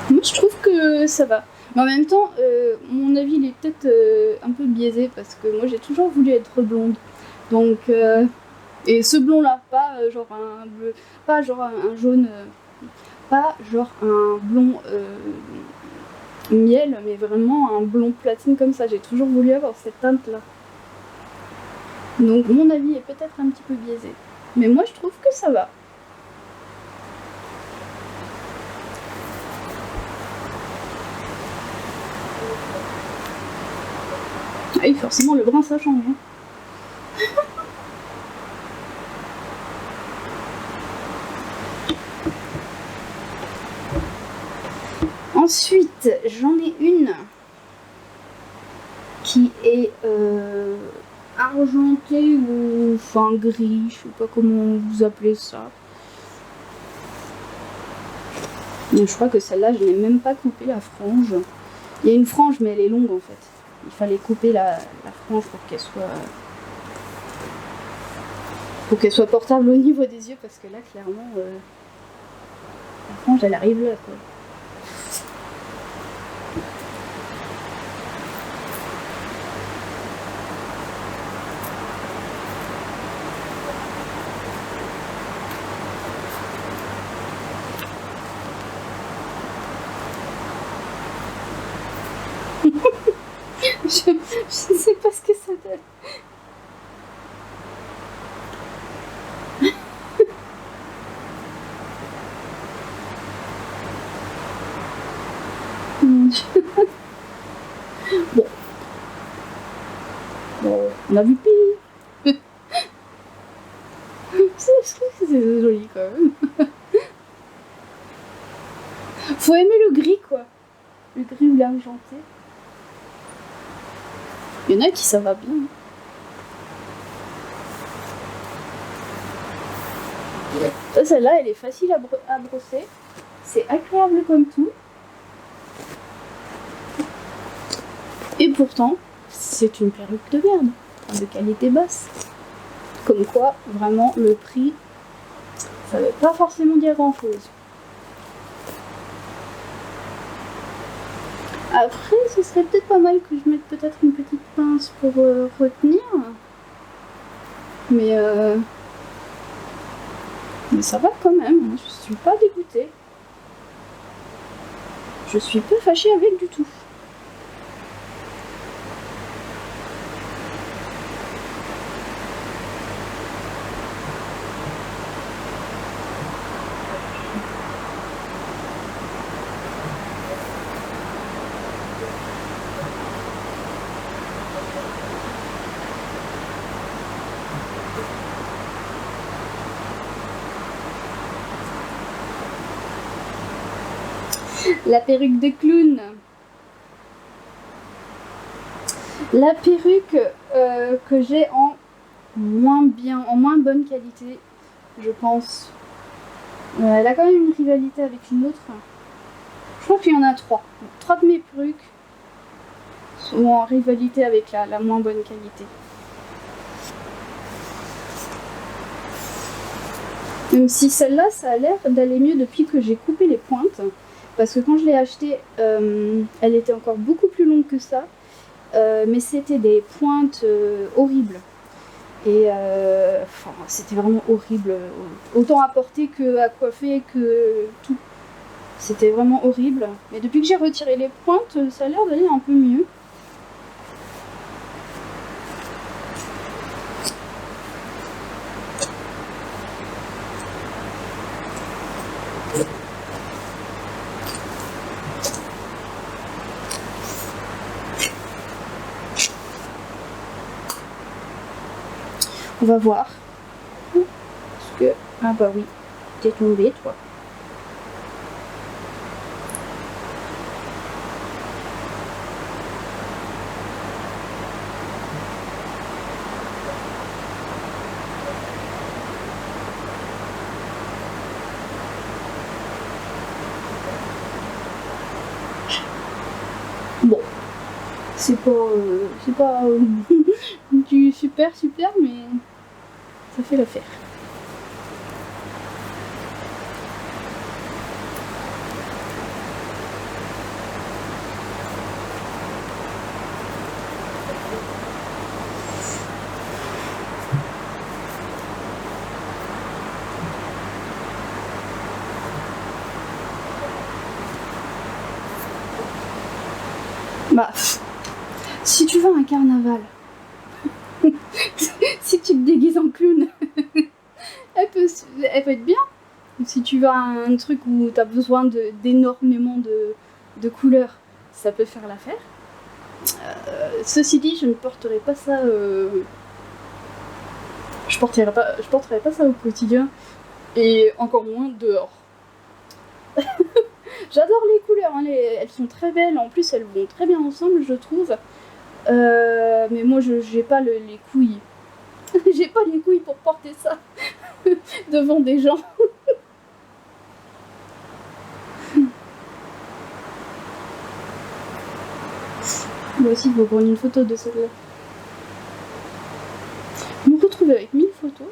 Moi je trouve que ça va. Mais en même temps, mon avis il est peut-être un peu biaisé parce que moi j'ai toujours voulu être blonde. Donc et ce blond là, pas genre un bleu, pas genre un jaune, pas genre un blond miel, mais vraiment un blond platine comme ça. J'ai toujours voulu avoir cette teinte là. Donc mon avis est peut-être un petit peu biaisé. Mais moi je trouve que ça va. Ah oui, forcément le brun ça change. Hein. Ensuite, j'en ai une qui est argentée ou enfin gris, je sais pas comment vous appelez ça. Mais je crois que celle-là, je n'ai même pas coupé la frange. Il y a une frange, mais elle est longue en fait. Il fallait couper la frange pour qu'elle soit portable au niveau des yeux, parce que là, clairement, la frange, elle arrive là, quoi. Je sais pas ce que ça donne. Bon. Bon, on a vu pire. C'est joli quand même. Faut aimer le gris quoi. Le gris ou l'argenté. Il y en a qui ça va bien. Celle-là, elle est facile à brosser. C'est agréable comme tout. Et pourtant, c'est une perruque de merde, de qualité basse. Comme quoi, vraiment, le prix, ça veut pas forcément dire grand-chose. Après, ce serait peut-être pas mal que je mette peut-être une petite pince pour retenir. Mais ça va quand même, hein. Je suis pas dégoûtée. Je suis pas fâchée avec du tout. La perruque de clown. La perruque que j'ai en moins bonne qualité, je pense. Elle a quand même une rivalité avec une autre. Je crois qu'il y en a 3. 3 de mes perruques sont en rivalité avec la moins bonne qualité. Même si celle-là, ça a l'air d'aller mieux depuis que j'ai coupé les pointes. Parce que quand je l'ai achetée, elle était encore beaucoup plus longue que ça. Mais c'était des pointes horribles. Et c'était vraiment horrible. Autant à porter que à coiffer, que tout. C'était vraiment horrible. Mais depuis que j'ai retiré les pointes, ça a l'air d'aller un peu mieux. On va voir. Parce que... Ah bah oui, t'es tombé toi. Bon, c'est pas du super, mais ça fait l'affaire. Bah, si tu vas à un carnaval, si tu te déguises en clown, elle peut être bien. Si tu vas à un truc où tu as besoin d'énormément de couleurs, ça peut faire l'affaire. Ceci dit, je ne porterai pas ça. Je porterai pas ça au quotidien, et encore moins dehors. J'adore les couleurs, hein, elles sont très belles, en plus elles vont très bien ensemble, je trouve. Mais moi, j'ai pas les couilles. J'ai pas les couilles pour porter ça devant des gens. Moi aussi, il faut prendre une photo de celle-là. Me retrouver avec 1000 photos.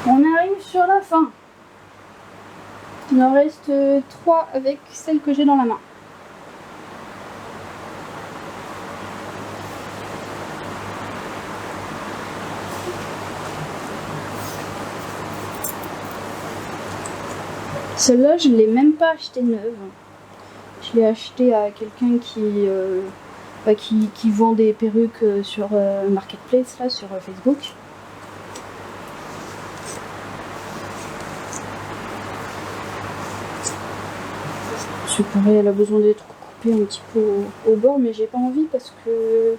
On arrive sur la fin. Il en reste 3 avec celle que j'ai dans la main. Celle-là, je ne l'ai même pas achetée neuve. Je l'ai achetée à quelqu'un qui vend des perruques sur Marketplace, là, sur Facebook. C'est pareil, elle a besoin d'être coupée un petit peu au bord, mais j'ai pas envie parce que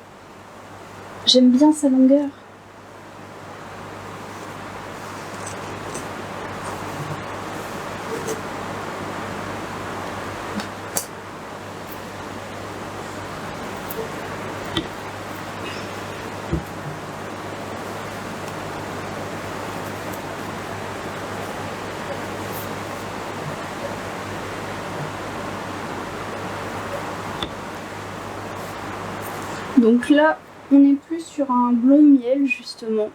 j'aime bien sa longueur. Donc là, on est plus sur un blond miel, justement.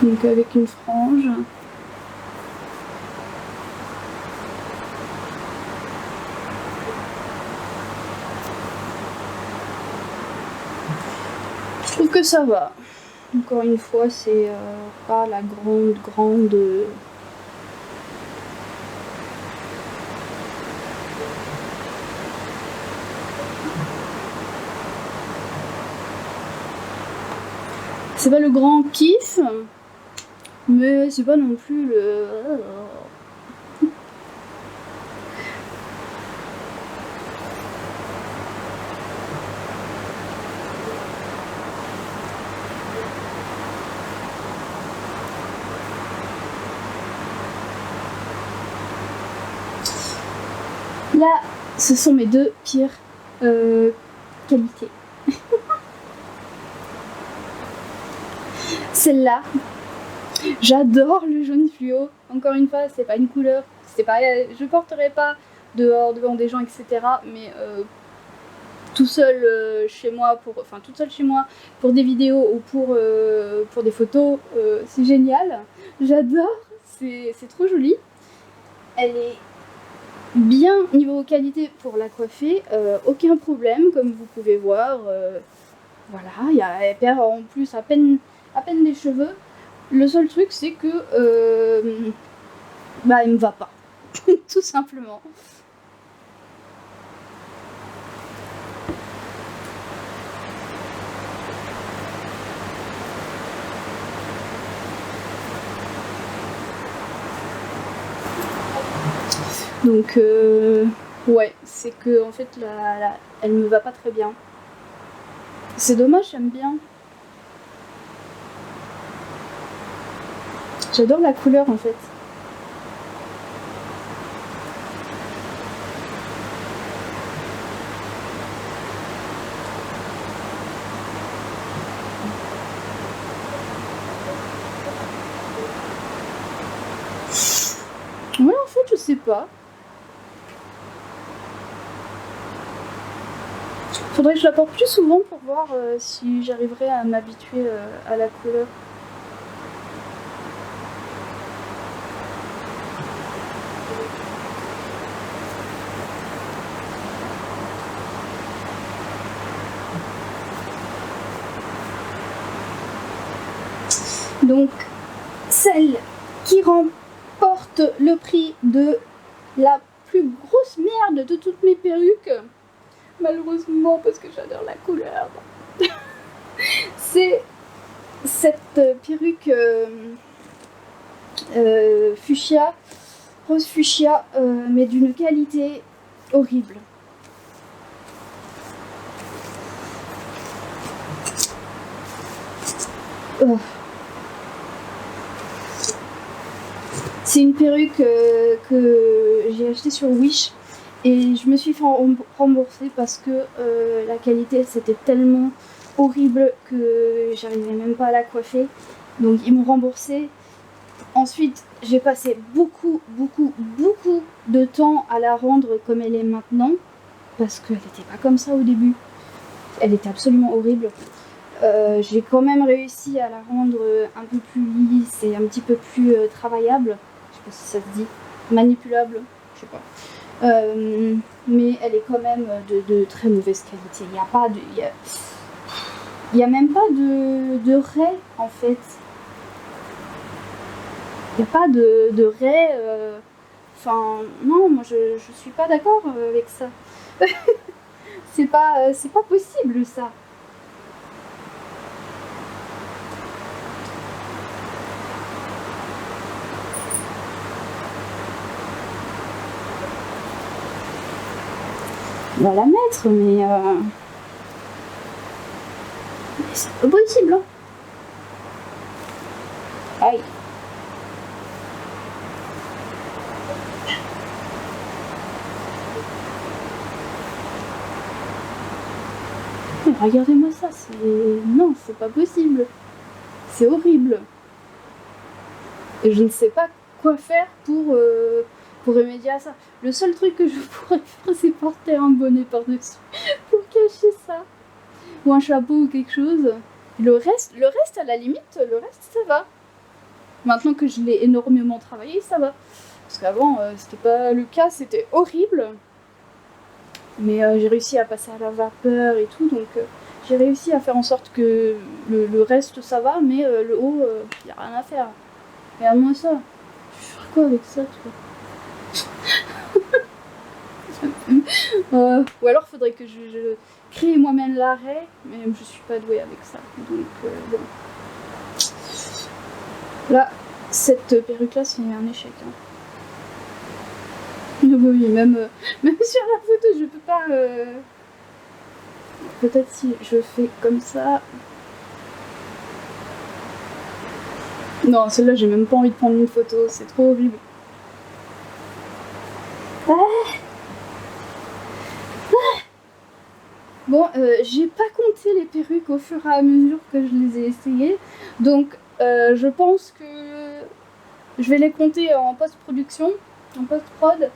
Donc avec une frange. Je trouve que ça va. Encore une fois, c'est pas la grande... C'est pas le grand kiff, mais c'est pas non plus le... Là, ce sont mes deux pires qualités. Celle-là, j'adore le jaune fluo. Encore une fois, c'est pas une couleur, c'est pas, je porterai pas dehors devant des gens, etc. Mais tout seul chez moi, toute seule chez moi pour des vidéos ou pour des photos, c'est génial. J'adore, c'est trop joli. Elle est bien niveau qualité pour la coiffer, aucun problème comme vous pouvez voir. Voilà, elle perd en plus à peine des cheveux. Le seul truc c'est que elle me va pas, tout simplement. Donc ouais, c'est que en fait elle me va pas très bien. C'est dommage, j'aime bien. J'adore la couleur en fait. Ouais, en fait, je sais pas. Faudrait que je la porte plus souvent pour voir si j'arriverai à m'habituer à la couleur. Donc, celle qui remporte le prix de la plus grosse merde de toutes mes perruques, malheureusement parce que j'adore la couleur, c'est cette perruque fuchsia, rose fuchsia, mais d'une qualité horrible. C'est une perruque que j'ai achetée sur Wish et je me suis fait rembourser parce que la qualité c'était tellement horrible que j'arrivais même pas à la coiffer. Donc ils m'ont remboursé. Ensuite j'ai passé beaucoup de temps à la rendre comme elle est maintenant parce qu'elle n'était pas comme ça au début. Elle était absolument horrible. J'ai quand même réussi à la rendre un peu plus lisse et un petit peu plus travaillable. Je sais pas si ça se dit, manipulable, je sais pas. Mais elle est quand même de très mauvaise qualité. Il n'y a pas de, il y a même pas de raies en fait. Il n'y a pas de raies. Enfin, non, moi je suis pas d'accord avec ça. c'est pas possible ça. On va la mettre, mais c'est pas possible. Hein. Aïe. Mais regardez-moi ça, c'est... Non, c'est pas possible. C'est horrible. Et je ne sais pas quoi faire pour remédier à ça. Le seul truc que je pourrais faire, c'est porter un bonnet par-dessus pour cacher ça. Ou un chapeau ou quelque chose. Le reste, à la limite, le reste, ça va. Maintenant que je l'ai énormément travaillé, ça va. Parce qu'avant, c'était pas le cas, c'était horrible. Mais j'ai réussi à passer à la vapeur et tout, donc j'ai réussi à faire en sorte que le reste, ça va, mais le haut, y a rien à faire. Regarde-moi ça. Je vais faire quoi avec ça, toi? Ou alors faudrait que je crée moi-même l'arrêt, mais je suis pas douée avec ça. Donc bon. Là, cette perruque-là, c'est un échec. Hein. Oui, même sur la photo, je peux pas... Peut-être si je fais comme ça... Non, celle-là, j'ai même pas envie de prendre une photo, c'est trop horrible. Ah, Bon, j'ai pas compté les perruques au fur et à mesure que je les ai essayées, donc je pense que je vais les compter en post-production, en post-prod.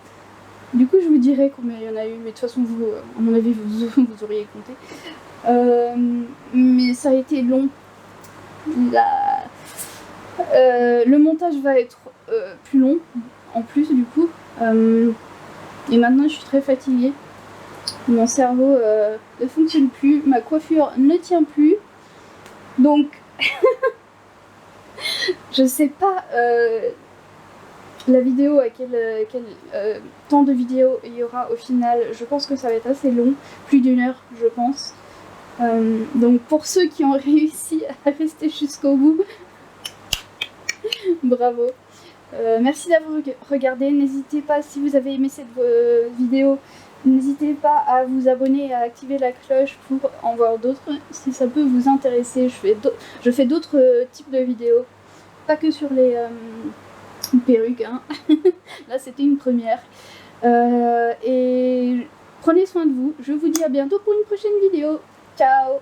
Du coup, je vous dirai combien il y en a eu, mais de toute façon, vous, à mon avis, vous auriez compté. Mais ça a été long. Le montage va être plus long, en plus, du coup. Et maintenant, je suis très fatiguée. Mon cerveau ne fonctionne plus, ma coiffure ne tient plus. Donc, je sais pas la vidéo à quel temps de vidéo il y aura au final. Je pense que ça va être assez long, plus d'1 heure, je pense. Donc, pour ceux qui ont réussi à rester jusqu'au bout, bravo. Merci d'avoir regardé. N'hésitez pas, si vous avez aimé cette vidéo, n'hésitez pas à vous abonner et à activer la cloche pour en voir d'autres si ça peut vous intéresser. Je fais d'autres types de vidéos, pas que sur les perruques, hein. Là c'était une première. Et prenez soin de vous. Je vous dis à bientôt pour une prochaine vidéo. Ciao!